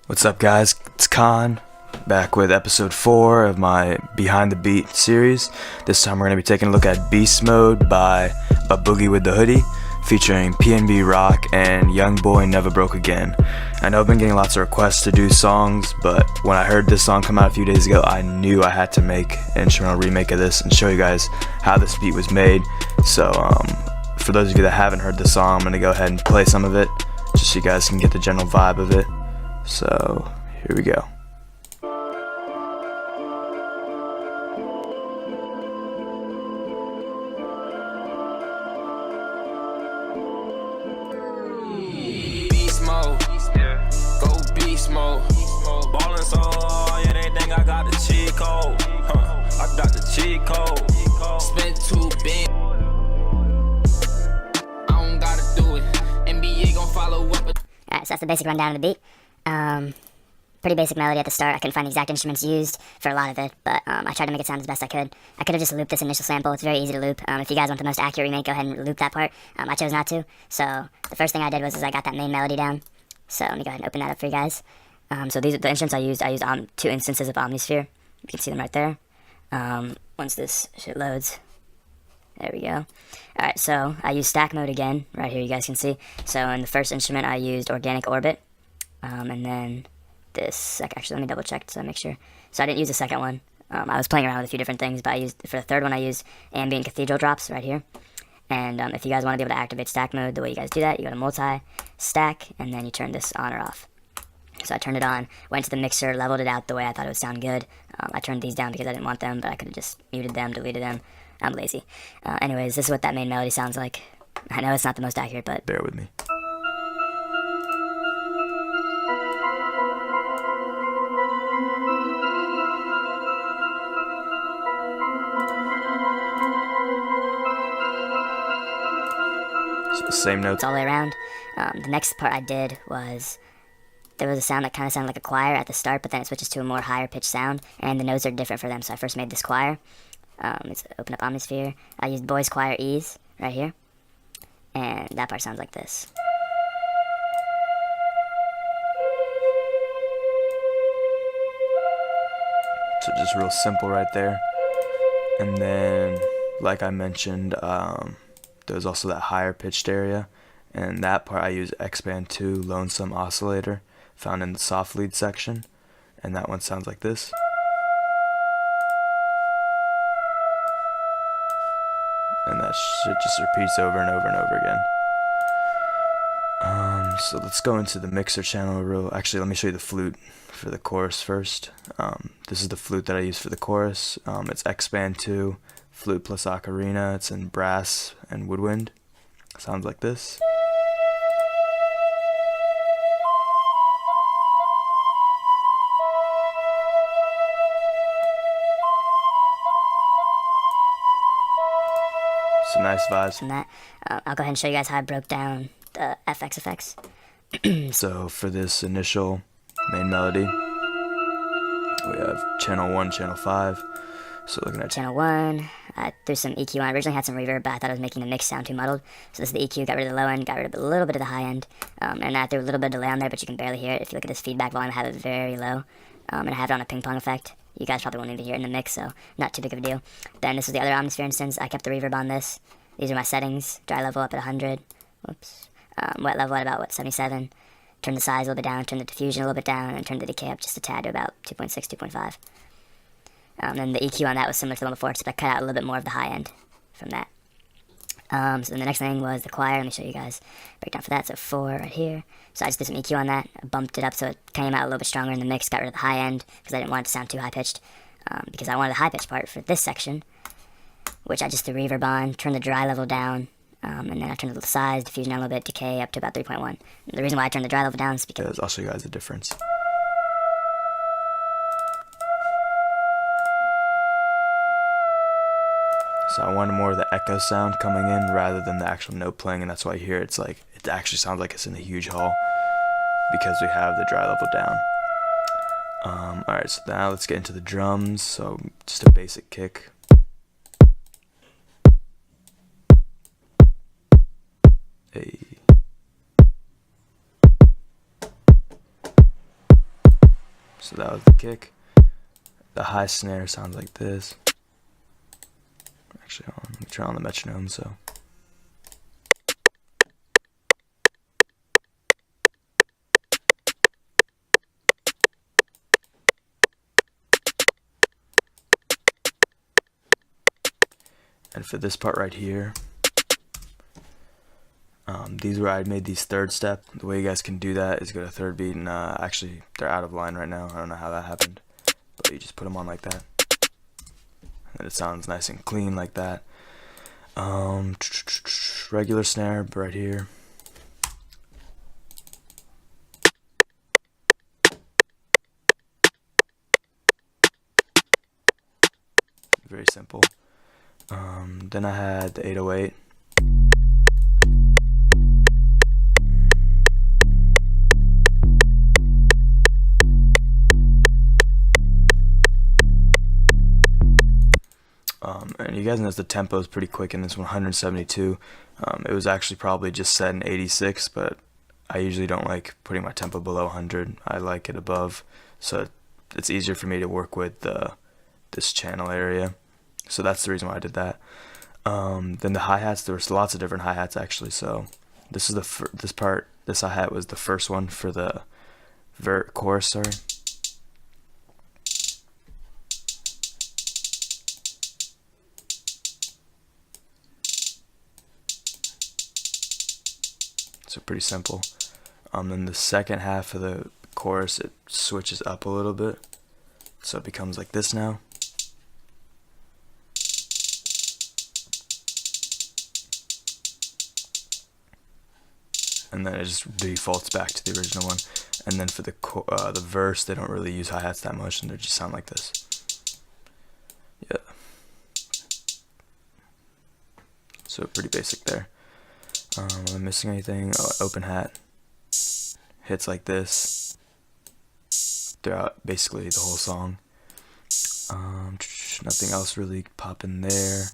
What's up, guys? It's Khan, back with episode 4 of my Behind the Beat series. This time we're going to be taking a look at Beast Mode by Boogie Wit Da Hoodie, featuring PnB Rock and YoungBoy Never Broke Again. I know I've been getting lots of requests to do songs, but when I heard this song come out a few days ago, I knew I had to make an instrumental remake of this and show you guys how this beat was made. So, for those of you that haven't heard the song, I'm going to go ahead and play some of it, just so you guys can get the general vibe of it. So, here we go. Beast mode, go beast mode. Ballin' so hard, yeah, they think I got the cheat code. I got the cheat code. Spent too big. I don't gotta do it. NBA gon' follow up. Alright, so that's the basic rundown of the beat. Pretty basic melody at the start. I couldn't find the exact instruments used for a lot of it, but I tried to make it sound as best I could. I could have just looped this initial sample. It's very easy to loop. If you guys want the most accurate remake, go ahead and loop that part. I chose not to. So the first thing I did was I got that main melody down. So let me go ahead and open that up for you guys. So these are the instruments I used. I used 2 instances of Omnisphere. You can see them right there. Once this shit loads. There we go. Alright, so I used stack mode again. Right here you guys can see. So in the first instrument I used Organic Orbit. And then this, actually let me double check so I make sure. So I didn't use the second one. I was playing around with a few different things, but for the third one I used Ambient Cathedral Drops right here. And if you guys want to be able to activate stack mode, the way you guys do that, you go to multi, stack, and then you turn this on or off. So I turned it on, went to the mixer, leveled it out the way I thought it would sound good. I turned these down because I didn't want them, but I could have just muted them, deleted them. I'm lazy. Anyways, this is what that main melody sounds like. I know it's not the most accurate, but Bear with me. So the same notes it's all the way around. The next part I did was, there was a sound that kind of sounded like a choir at the start, but then it switches to a more higher pitched sound, and the notes are different for them, so I first made this choir. Let's open up Omnisphere. I used Boys Choir E's right here, and that part sounds like this. So just real simple right there. And then, like I mentioned, there's also that higher pitched area, and that part I use Expand 2 Lonesome Oscillator, found in the soft lead section, and that one sounds like this. And that shit just repeats over and over and over again. So let's go into the mixer channel actually, let me show you the flute for the chorus first. This is the flute that I use for the chorus. It's Expand 2, Flute plus Ocarina. It's in brass and woodwind. Sounds like this. Some nice vibes. From that, I'll go ahead and show you guys how I broke down the FX effects. So for this initial main melody, we have channel 1, channel 5. So looking at Channel 1, I threw some EQ on. I originally had some reverb, but I thought it was making the mix sound too muddled. So this is the EQ, got rid of the low end, got rid of a little bit of the high end. And I threw a little bit of delay on there, but you can barely hear it. If you look at this feedback volume, I have it very low. And I have it on a ping pong effect. You guys probably won't even hear it in the mix, so not too big of a deal. Then this was the other Omnisphere instance. I kept the reverb on this. These are my settings. Dry level up at 100. Whoops. Wet level at about, 77. Turn the size a little bit down, turn the diffusion a little bit down, and turn the decay up just a tad to about 2.6, 2.5. And the EQ on that was similar to the one before, except I cut out a little bit more of the high end from that. So then the next thing was the choir. Let me show you guys breakdown for that. So 4 right here. So I just did some EQ on that. I bumped it up so it came out a little bit stronger in the mix. Got rid of the high end because I didn't want it to sound too high pitched. Because I wanted the high pitched part for this section, which I just threw reverb on, turned the dry level down, and then I turned the size, diffusion down a little bit, decay up to about 3.1. The reason why I turned the dry level down is because I'll show you guys the difference. So I wanted more of the echo sound coming in rather than the actual note playing, and that's why you hear it's like, it actually sounds like it's in a huge hall because we have the dry level down. Alright, so now let's get into the drums. So just a basic kick. Hey. So that was the kick. The high snare sounds like this. Actually, hold on, let me turn on the metronome. So. And for this part right here, these where I made these third step. The way you guys can do that is go to third beat, and actually they're out of line right now. I don't know how that happened, but you just put them on like that, and it sounds nice and clean like that. Regular snare right here. Very simple. Then I had the 808. And you guys know the tempo is pretty quick in this 172. It was actually probably just set in 86, but I usually don't like putting my tempo below 100. I like it above, so it's easier for me to work with this channel area. So that's the reason why I did that. Then the hi-hats, there was lots of different hi-hats actually. So this is this hi-hat was the first one for the chorus, sorry. So pretty simple. Then the second half of the chorus, it switches up a little bit. So it becomes like this now. And then it just defaults back to the original one. And then for the verse, they don't really use hi-hats that much, and they just sound like this. Yeah. So pretty basic there. Am I missing anything? Oh, open hat. Hits like this throughout basically the whole song. Nothing else really popping there.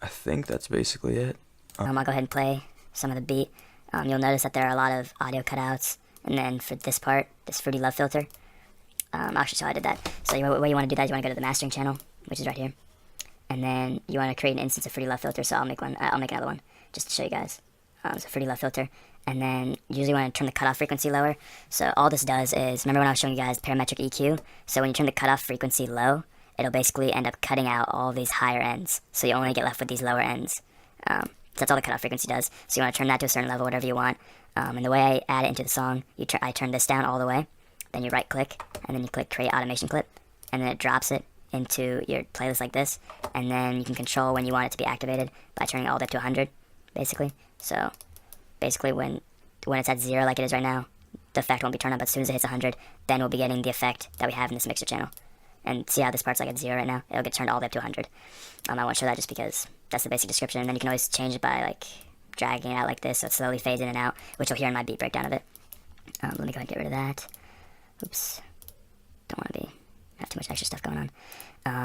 I think that's basically it. I'll go ahead and play some of the beat. You'll notice that there are a lot of audio cutouts, and then for this part, this Fruity Love filter, actually, so I did that. So what you want to do that is you want to go to the mastering channel, which is right here, and then you want to create an instance of Fruity Love filter. So I'll make another one just to show you guys. So Fruity Love filter, and then usually you want to turn the cutoff frequency lower. So all this does is, remember when I was showing you guys parametric EQ? So when you turn the cutoff frequency low, it'll basically end up cutting out all these higher ends. So you only get left with these lower ends. So that's all the cutoff frequency does. So you want to turn that to a certain level, whatever you want. And the way I add it into the song, I turn this down all the way. Then you right click, and then you click create automation clip, and then it drops it into your playlist like this. And then you can control when you want it to be activated by turning it all the way up to 100, basically. So basically when it's at 0 like it is right now, the effect won't be turned on, but as soon as it hits 100, then we'll be getting the effect that we have in this mixer channel. And see how this part's like at 0 right now? It'll get turned all the way up to 100. I won't show that just because that's the basic description, and then you can always change it by like dragging it out like this, so it slowly fades in and out, which you'll hear in my beat breakdown of it. Let me go ahead and get rid of that. Oops. Don't want to have too much extra stuff going on.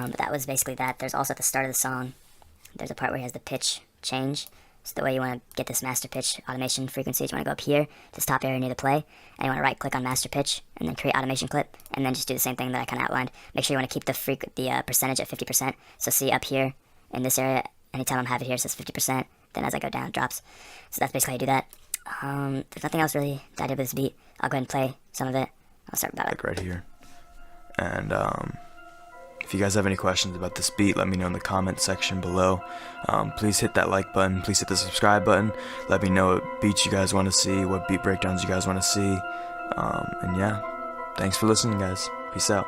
But that was basically that. There's also at the start of the song, there's a part where he has the pitch change. So the way you want to get this master pitch automation frequency is you want to go up here, this top area near the play, and you want to right click on master pitch, and then create automation clip, and then just do the same thing that I kind of outlined. Make sure you want to keep the percentage at 50%. So see up here in this area, anytime I have it here, it says 50%. Then as I go down, it drops. So that's basically how you do that. There's nothing else really that I did with this beat. I'll go ahead and play some of it. I'll start about it. Right here. And if you guys have any questions about this beat, let me know in the comment section below. Please hit that like button. Please hit the subscribe button. Let me know what beats you guys want to see, what beat breakdowns you guys want to see. And yeah, thanks for listening, guys. Peace out.